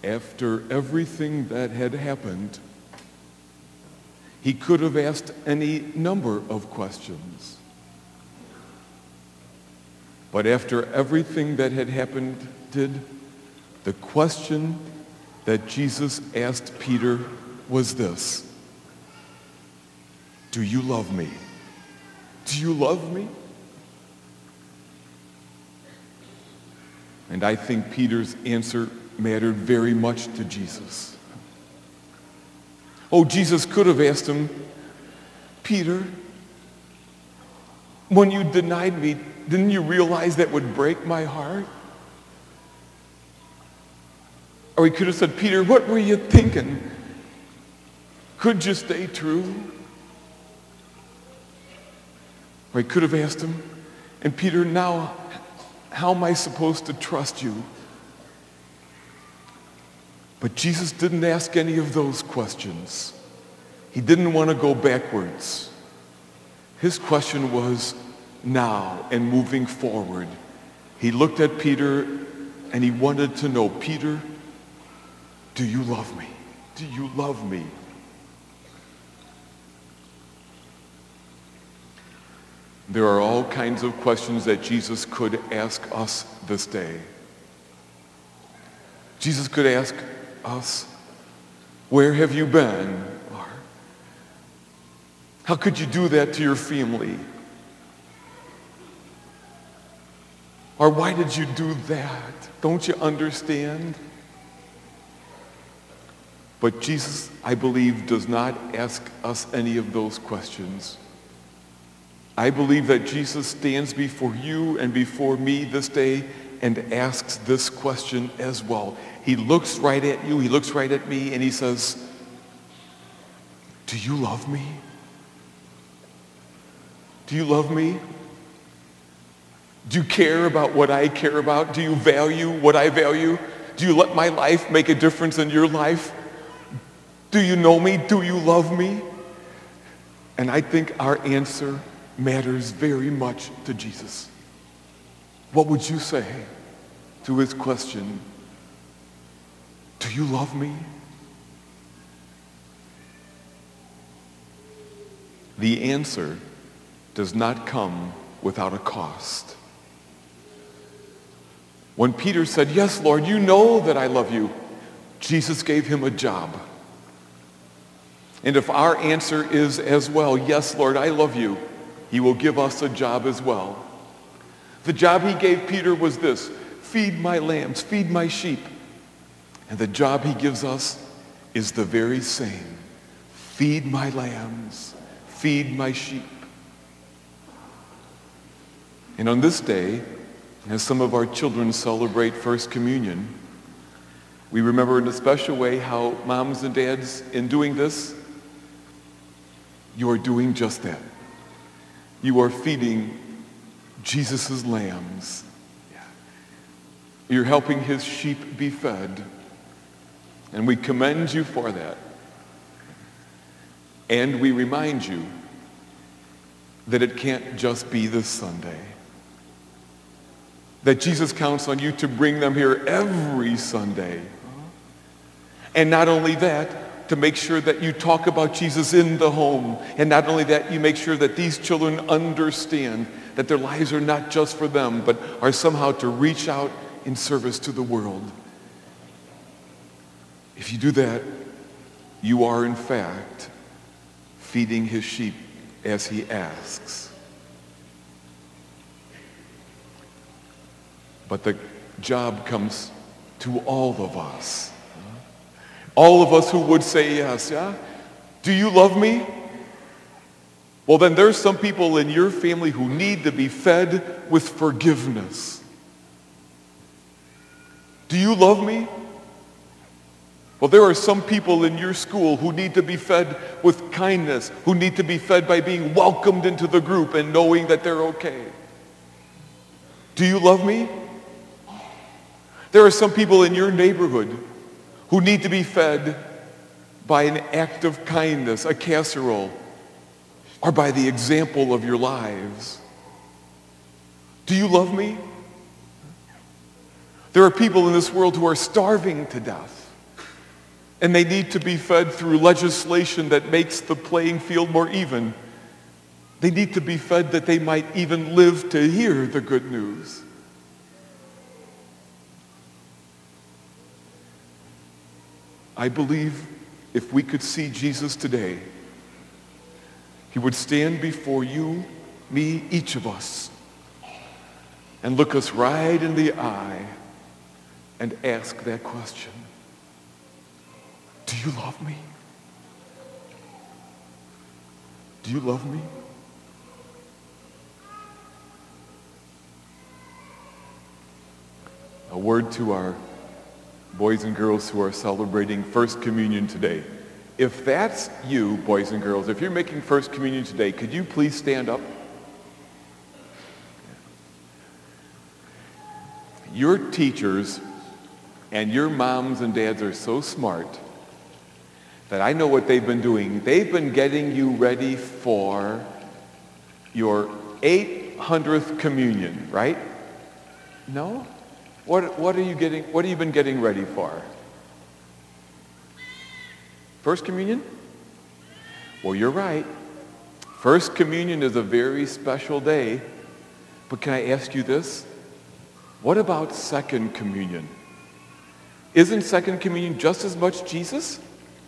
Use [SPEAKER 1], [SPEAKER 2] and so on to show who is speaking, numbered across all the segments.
[SPEAKER 1] After everything that had happened, he could have asked any number of questions. But after everything that had happened, the question that Jesus asked Peter was this: do you love me? Do you love me? And I think Peter's answer mattered very much to Jesus. Oh, Jesus could have asked him, Peter, when you denied me, didn't you realize that would break my heart? Or he could have said, Peter, what were you thinking? Could you stay true? Or he could have asked him, and Peter, now, how am I supposed to trust you? But Jesus didn't ask any of those questions. He didn't want to go backwards. His question was now and moving forward. He looked at Peter and he wanted to know, Peter, do you love me? Do you love me? There are all kinds of questions that Jesus could ask us this day. Jesus could ask us, where have you been? Or, how could you do that to your family? Or why did you do that? Don't you understand? But Jesus, I believe, does not ask us any of those questions. I believe that Jesus stands before you and before me this day and asks this question as well. He looks right at you, he looks right at me, and he says, do you love me? Do you love me? Do you care about what I care about? Do you value what I value? Do you let my life make a difference in your life? Do you know me? Do you love me? And I think our answer matters very much to Jesus. What would you say to his question? Do you love me? The answer does not come without a cost. When Peter said, yes, Lord, you know that I love you, Jesus gave him a job. And if our answer is as well, yes, Lord, I love you, he will give us a job as well. The job he gave Peter was this: feed my lambs, feed my sheep. And the job he gives us is the very same: feed my lambs, feed my sheep. And on this day, as some of our children celebrate First Communion, we remember in a special way how moms and dads, in doing this, you are doing just that. You are feeding Jesus' lambs. You're helping his sheep be fed. And we commend you for that. And we remind you that it can't just be this Sunday. That Jesus counts on you to bring them here every Sunday. And not only that, to make sure that you talk about Jesus in the home. And not only that, you make sure that these children understand that their lives are not just for them, but are somehow to reach out in service to the world. If you do that, you are in fact feeding his sheep as he asks. But the job comes to all of us. All of us who would say yes, yeah? Do you love me? Well, then there's some people in your family who need to be fed with forgiveness. Do you love me? Well, there are some people in your school who need to be fed with kindness, who need to be fed by being welcomed into the group and knowing that they're okay. Do you love me? There are some people in your neighborhood who need to be fed by an act of kindness, a casserole, or by the example of your lives. Do you love me? There are people in this world who are starving to death. And they need to be fed through legislation that makes the playing field more even. They need to be fed that they might even live to hear the good news. I believe if we could see Jesus today, he would stand before you, me, each of us, and look us right in the eye and ask that question. Do you love me? Do you love me? A word to our boys and girls who are celebrating First Communion today. If that's you, boys and girls, if you're making First Communion today, could you please stand up? Your teachers and your moms and dads are so smart that I know what they've been doing. They've been getting you ready for your 800th communion, right? No? What have you been getting ready for? First communion? Well, you're right. First communion is a very special day. But can I ask you this? What about second communion? Isn't second communion just as much Jesus?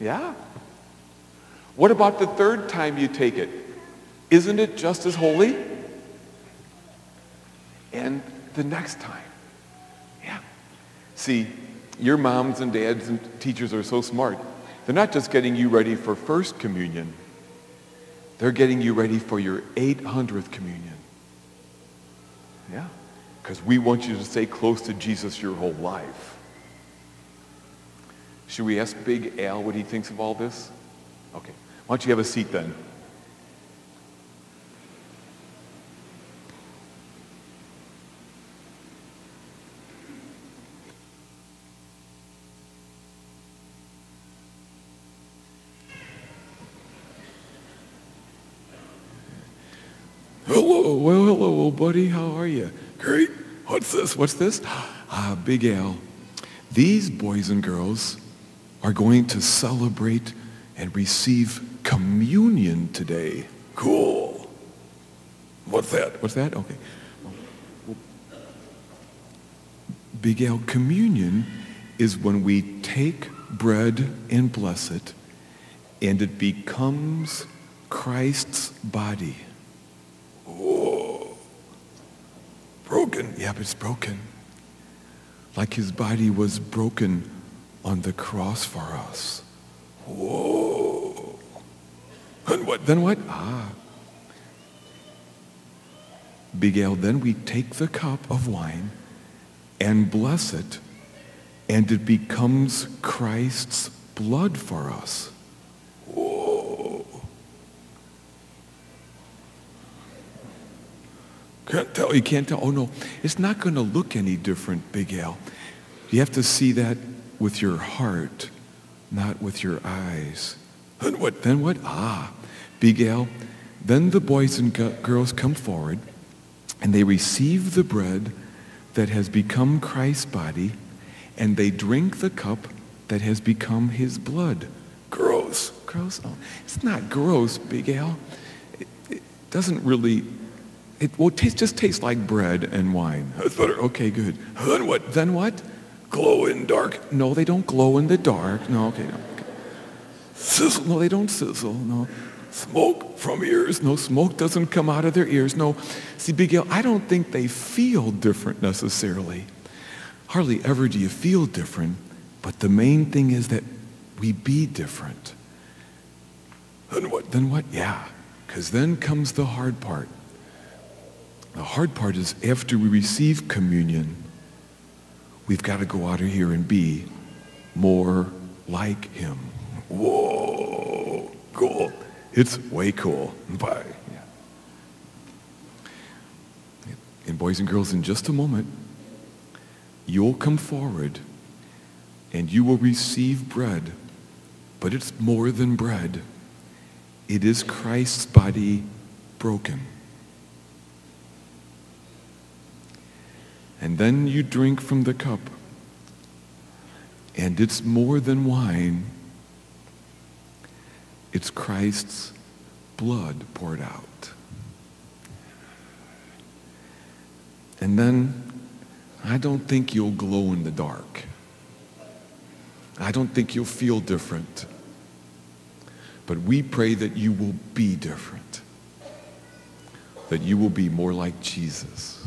[SPEAKER 1] Yeah. What about the third time you take it? Isn't it just as holy? And the next time? Yeah. See, your moms and dads and teachers are so smart. They're not just getting you ready for first communion. They're getting you ready for your 800th communion. Yeah. Because we want you to stay close to Jesus your whole life. Should we ask Big Al what he thinks of all this? Okay. Why don't you have a seat then? Hello, well, hello, buddy. How are you? Great. What's this? Big Al. These boys and girls are going to celebrate and receive communion today. Cool. What's that? Okay. Big Al, communion is when we take bread and bless it, and it becomes Christ's body. Whoa. Broken. Yeah, but it's broken. Like his body was broken on the cross for us. Whoa. And what? Then what? Big Al, then we take the cup of wine and bless it, and it becomes Christ's blood for us. Whoa. You can't tell. Oh no, it's not going to look any different, Big Al. You have to see that with your heart, not with your eyes. And what? Then what? Big Al, then the boys and girls come forward and they receive the bread that has become Christ's body, and they drink the cup that has become his blood. Gross. Gross? Oh, it's not gross, Big Al. It doesn't really, just tastes like bread and wine. That's better. Okay, good. Then what? Then what? Glow in dark. No, they don't glow in the dark. No, okay, no. Okay. Sizzle. No, they don't sizzle. No. Smoke from ears. No, smoke doesn't come out of their ears. No. See, Big Al, I don't think they feel different necessarily. Hardly ever do you feel different, but the main thing is that we be different. Then what? Then what? Yeah, because then comes the hard part. The hard part is after we receive communion, we've got to go out of here and be more like him. Whoa, cool. It's way cool. Bye. Yeah. And boys and girls, in just a moment, you'll come forward and you will receive bread, but it's more than bread. It is Christ's body broken. And then you drink from the cup, And it's more than wine. It's Christ's blood poured out. And then I don't think you'll glow in the dark. I don't think you'll feel different. But we pray that you will be different. That you will be more like Jesus.